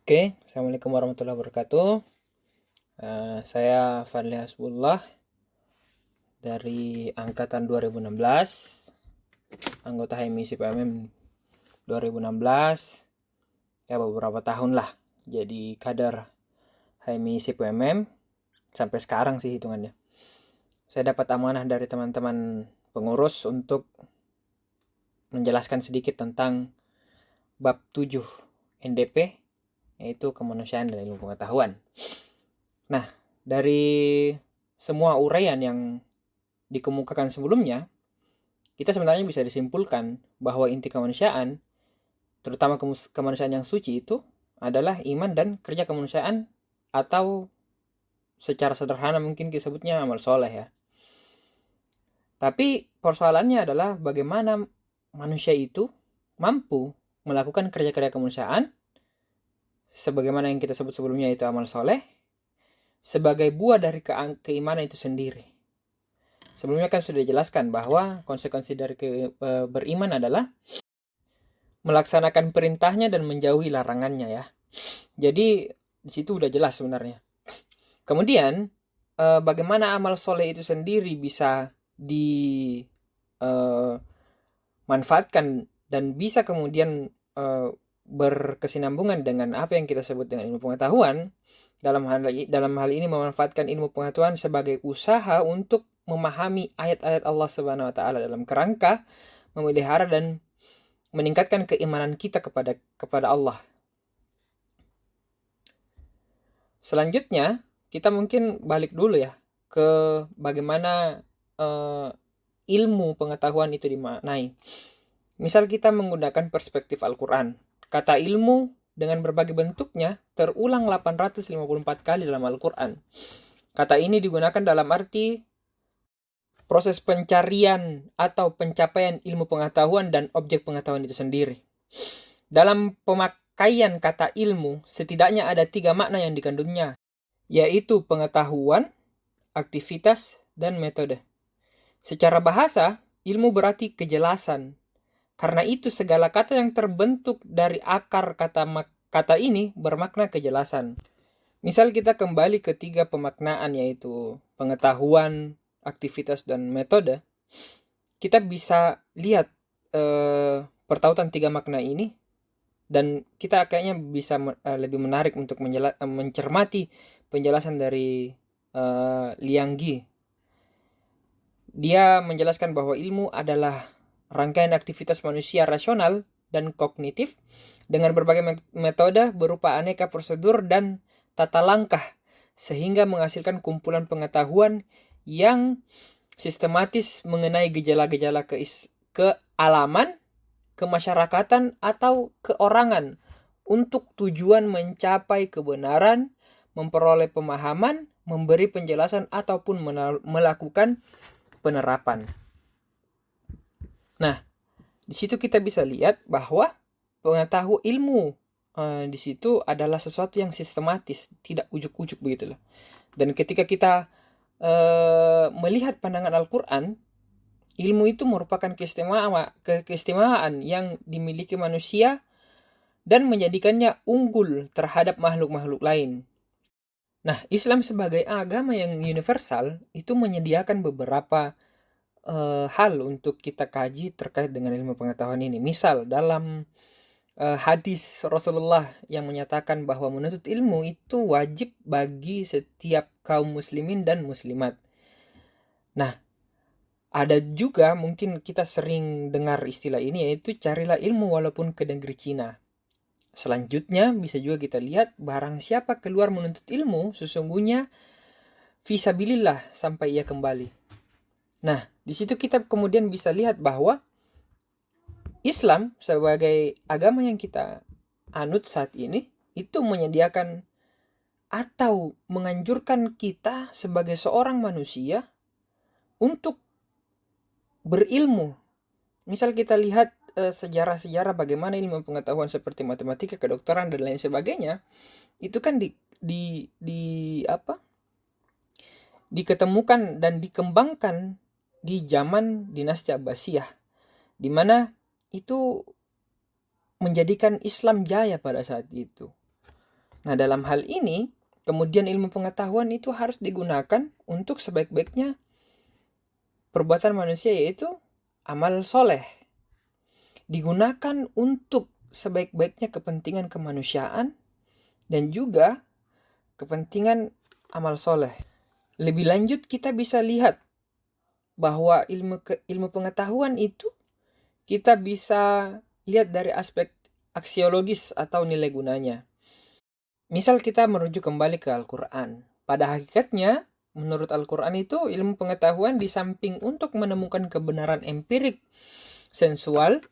Oke, Assalamualaikum warahmatullahi wabarakatuh. Saya Fadli Hasbullah dari angkatan 2016, anggota HMI CPMM 2016. Ya beberapa tahun lah jadi kader HMI CPMM sampai sekarang sih hitungannya. Saya dapat amanah dari teman-teman pengurus untuk menjelaskan sedikit tentang bab 7 NDP, yaitu kemanusiaan dan ilmu pengetahuan. Nah, dari semua uraian yang dikemukakan sebelumnya, kita sebenarnya bisa disimpulkan bahwa inti kemanusiaan, terutama kemanusiaan yang suci itu, adalah iman dan kerja kemanusiaan, atau secara sederhana mungkin disebutnya amal soleh ya. Tapi persoalannya adalah bagaimana manusia itu mampu melakukan kerja-kerja kemanusiaan, sebagaimana yang kita sebut sebelumnya itu amal soleh, sebagai buah dari keimanan itu sendiri. Sebelumnya kan sudah dijelaskan bahwa konsekuensi dari beriman adalah melaksanakan perintahnya dan menjauhi larangannya ya. Jadi di situ udah jelas sebenarnya. Kemudian bagaimana amal soleh itu sendiri bisa dimanfaatkan dan bisa kemudian berkesinambungan dengan apa yang kita sebut dengan ilmu pengetahuan. Dalam hal ini memanfaatkan ilmu pengetahuan sebagai usaha untuk memahami ayat-ayat Allah Subhanahu wa taala dalam kerangka memelihara dan meningkatkan keimanan kita kepada Allah. Selanjutnya, kita mungkin balik dulu ya ke bagaimana ilmu pengetahuan itu dimaknai. Misal kita menggunakan perspektif Al-Quran. Kata ilmu dengan berbagai bentuknya terulang 854 kali dalam Al-Quran. Kata ini digunakan dalam arti proses pencarian atau pencapaian ilmu pengetahuan dan objek pengetahuan itu sendiri. Dalam pemakaian kata ilmu, setidaknya ada 3 makna yang dikandungnya, yaitu pengetahuan, aktivitas, dan metode. Secara bahasa, ilmu berarti kejelasan. Karena itu segala kata yang terbentuk dari akar kata ini bermakna kejelasan. Misal kita kembali ke 3 pemaknaan, yaitu pengetahuan, aktivitas, dan metode. Kita bisa lihat pertautan 3 makna ini, dan kita kayaknya bisa lebih menarik untuk mencermati penjelasan dari Liang Gi. Dia menjelaskan bahwa ilmu adalah rangkaian aktivitas manusia rasional dan kognitif dengan berbagai metode berupa aneka prosedur dan tata langkah, sehingga menghasilkan kumpulan pengetahuan yang sistematis mengenai gejala-gejala kealaman, kemasyarakatan, atau keorangan untuk tujuan mencapai kebenaran, memperoleh pemahaman, memberi penjelasan, ataupun melakukan penerapan. Nah, di situ kita bisa lihat bahwa pengetahuan ilmu di situ adalah sesuatu yang sistematis, tidak ujuk-ujuk begitu loh. Dan ketika kita melihat pandangan Al-Quran, ilmu itu merupakan keistimewaan yang dimiliki manusia dan menjadikannya unggul terhadap makhluk-makhluk lain. Nah, Islam sebagai agama yang universal itu menyediakan beberapa hal untuk kita kaji terkait dengan ilmu pengetahuan ini. Misal dalam hadis Rasulullah yang menyatakan bahwa menuntut ilmu itu wajib bagi setiap kaum muslimin dan muslimat. Nah, ada juga mungkin kita sering dengar istilah ini, yaitu carilah ilmu walaupun ke negeri Cina. Selanjutnya bisa juga kita lihat barang siapa keluar menuntut ilmu sesungguhnya fisabilillah sampai ia kembali. Nah, di situ kita kemudian bisa lihat bahwa Islam sebagai agama yang kita anut saat ini itu menyediakan atau menganjurkan kita sebagai seorang manusia untuk berilmu. Misal kita lihat sejarah-sejarah bagaimana ilmu pengetahuan seperti matematika, kedokteran, dan lain sebagainya, itu kan diketemukan dan dikembangkan di zaman dinasti Abbasiyah, di mana itu menjadikan Islam jaya pada saat itu. Nah, dalam hal ini, kemudian ilmu pengetahuan itu harus digunakan untuk sebaik-baiknya perbuatan manusia, yaitu amal soleh. Digunakan untuk sebaik-baiknya kepentingan kemanusiaan dan juga kepentingan amal soleh. Lebih lanjut, kita bisa lihat bahwa ilmu pengetahuan itu kita bisa lihat dari aspek aksiologis atau nilai gunanya. Misal kita merujuk kembali ke Al-Quran. Pada hakikatnya, menurut Al-Quran itu ilmu pengetahuan di samping untuk menemukan kebenaran empirik, sensual,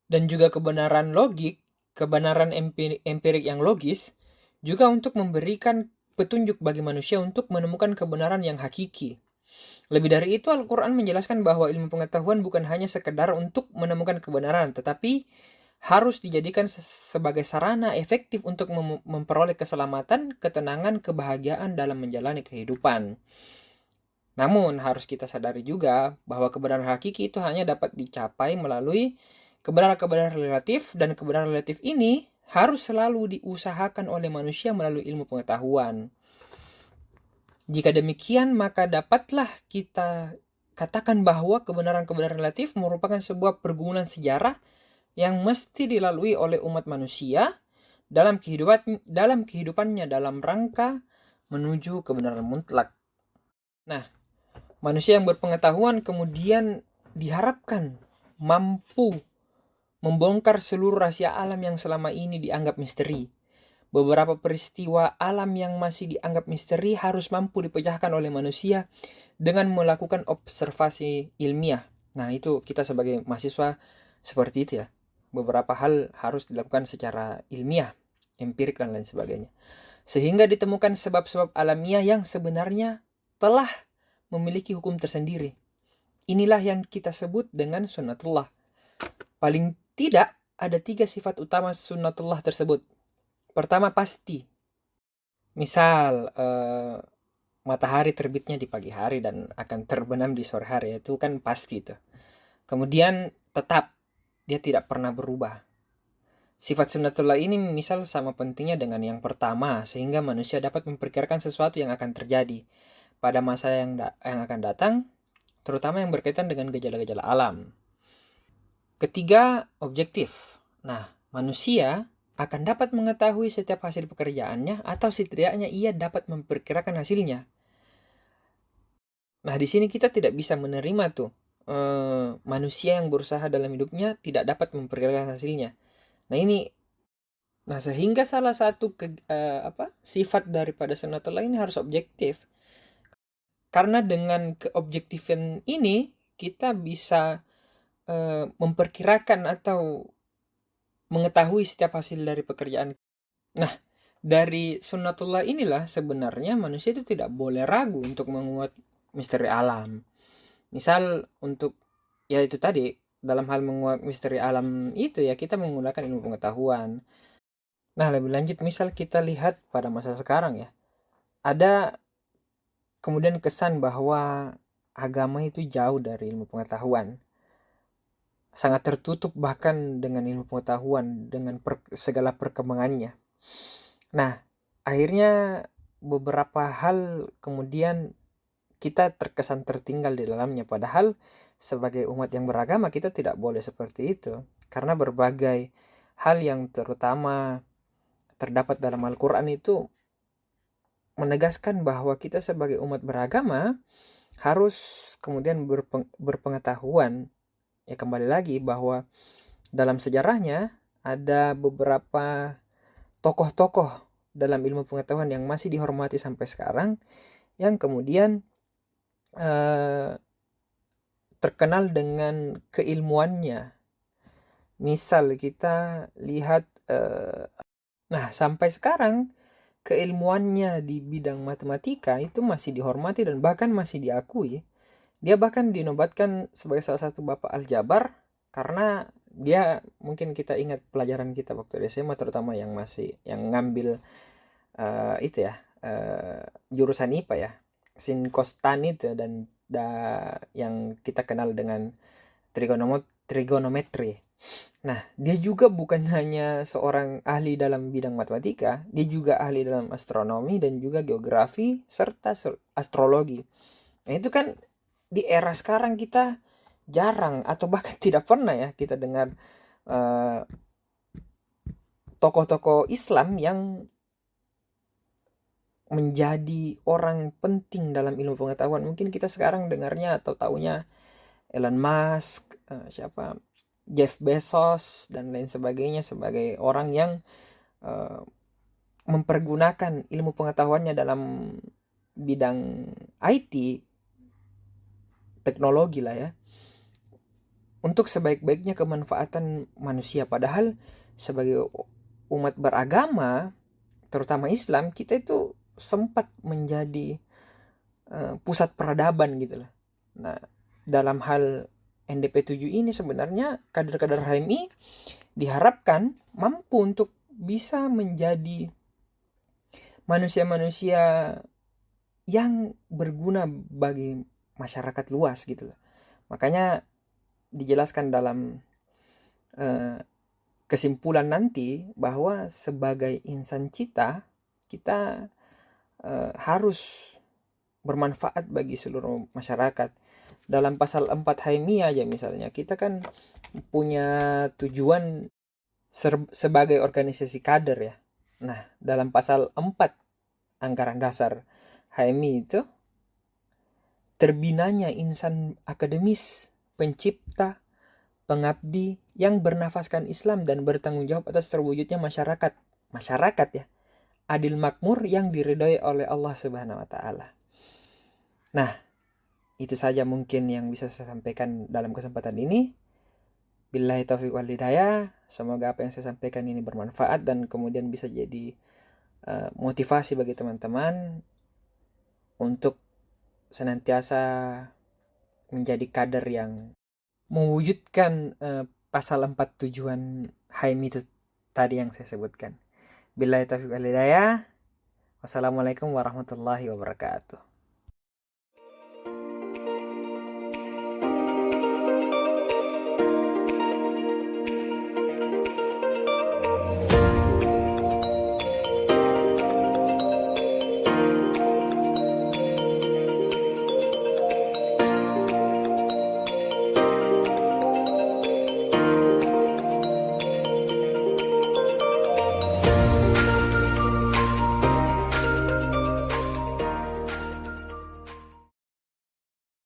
dan juga kebenaran logik, kebenaran empirik yang logis, juga untuk memberikan petunjuk bagi manusia untuk menemukan kebenaran yang hakiki. Lebih dari itu, Al-Quran menjelaskan bahwa ilmu pengetahuan bukan hanya sekedar untuk menemukan kebenaran, tetapi harus dijadikan sebagai sarana efektif untuk memperoleh keselamatan, ketenangan, kebahagiaan dalam menjalani kehidupan. Namun, harus kita sadari juga bahwa kebenaran hakiki itu hanya dapat dicapai melalui kebenaran-kebenaran relatif, dan kebenaran relatif ini harus selalu diusahakan oleh manusia melalui ilmu pengetahuan. Jika demikian, maka dapatlah kita katakan bahwa kebenaran-kebenaran relatif merupakan sebuah pergumulan sejarah yang mesti dilalui oleh umat manusia dalam kehidupannya dalam rangka menuju kebenaran mutlak. Nah, manusia yang berpengetahuan kemudian diharapkan mampu membongkar seluruh rahasia alam yang selama ini dianggap misteri. Beberapa peristiwa alam yang masih dianggap misteri harus mampu dipecahkan oleh manusia dengan melakukan observasi ilmiah. Nah, itu kita sebagai mahasiswa seperti itu ya. Beberapa hal harus dilakukan secara ilmiah, empirik, dan lain sebagainya. Sehingga ditemukan sebab-sebab alamiah yang sebenarnya telah memiliki hukum tersendiri. Inilah yang kita sebut dengan sunnatullah. Paling tidak ada 3 sifat utama sunnatullah tersebut. Pertama, pasti. Misal matahari terbitnya di pagi hari dan akan terbenam di sore hari, itu kan pasti itu. Kemudian tetap, dia tidak pernah berubah. Sifat sunnatullah ini misal sama pentingnya dengan yang pertama, sehingga manusia dapat memperkirakan sesuatu yang akan terjadi pada masa yang akan datang, terutama yang berkaitan dengan gejala-gejala alam. Ketiga, objektif. Nah, manusia akan dapat mengetahui setiap hasil pekerjaannya, atau setidaknya ia dapat memperkirakan hasilnya. Nah, di sini kita tidak bisa menerima tuh manusia yang berusaha dalam hidupnya tidak dapat memperkirakan hasilnya. Nah, sehingga salah satu sifat daripada sunnatullah ini harus objektif. Karena dengan keobjektifan ini kita bisa memperkirakan atau mengetahui setiap hasil dari pekerjaan. Nah, dari sunnatullah inilah sebenarnya manusia itu tidak boleh ragu untuk menguat misteri alam. Misal untuk, ya itu tadi, dalam hal menguak misteri alam itu ya kita menggunakan ilmu pengetahuan. Nah, lebih lanjut, misal kita lihat pada masa sekarang ya, ada kemudian kesan bahwa agama itu jauh dari ilmu pengetahuan, sangat tertutup bahkan dengan ilmu pengetahuan, dengan segala perkembangannya. Nah, akhirnya beberapa hal kemudian kita terkesan tertinggal di dalamnya, padahal sebagai umat yang beragama kita tidak boleh seperti itu, karena berbagai hal yang terutama terdapat dalam Al-Quran itu menegaskan bahwa kita sebagai umat beragama harus kemudian berpengetahuan. Ya, kembali lagi bahwa dalam sejarahnya ada beberapa tokoh-tokoh dalam ilmu pengetahuan yang masih dihormati sampai sekarang, yang kemudian terkenal dengan keilmuannya. Misal kita lihat nah, sampai sekarang keilmuannya di bidang matematika itu masih dihormati dan bahkan masih diakui. Dia bahkan dinobatkan sebagai salah satu bapak aljabar, karena dia, mungkin kita ingat pelajaran kita waktu di SMA, terutama yang ngambil itu ya, jurusan IPA ya, sin cos tan itu, dan yang kita kenal dengan trigonometri. Nah, dia juga bukan hanya seorang ahli dalam bidang matematika, dia juga ahli dalam astronomi dan juga geografi serta astrologi. Nah, itu kan di era sekarang kita jarang atau bahkan tidak pernah ya kita dengar eh, tokoh-tokoh Islam yang menjadi orang penting dalam ilmu pengetahuan. Mungkin kita sekarang dengarnya atau taunya Elon Musk, siapa Jeff Bezos dan lain sebagainya sebagai orang yang eh, mempergunakan ilmu pengetahuannya dalam bidang IT, teknologi lah ya, untuk sebaik-baiknya kemanfaatan manusia. Padahal sebagai umat beragama, terutama Islam, kita itu sempat menjadi pusat peradaban gitu lah. Nah, dalam hal NDP 7 ini sebenarnya kader-kader HMI diharapkan mampu untuk bisa menjadi manusia-manusia yang berguna bagi masyarakat luas gitu loh. Makanya dijelaskan dalam eh, kesimpulan nanti bahwa sebagai insan cita kita harus bermanfaat bagi seluruh masyarakat. Dalam pasal 4 HMI aja misalnya, kita kan punya tujuan sebagai organisasi kader ya. Nah, dalam pasal 4 Anggaran Dasar HMI itu, terbinanya insan akademis, pencipta, pengabdi yang bernafaskan Islam dan bertanggung jawab atas terwujudnya masyarakat. Masyarakat ya, adil makmur yang diridhoi oleh Allah Subhanahu wa taala. Nah, itu saja mungkin yang bisa saya sampaikan dalam kesempatan ini. Billahi taufiq wal hidayah. Semoga apa yang saya sampaikan ini bermanfaat dan kemudian bisa jadi motivasi bagi teman-teman untuk senantiasa menjadi kader yang mewujudkan pasal 4 tujuan HMI itu tadi yang saya sebutkan. Billahi taufiq wal hidayah. Wassalamualaikum warahmatullahi wabarakatuh.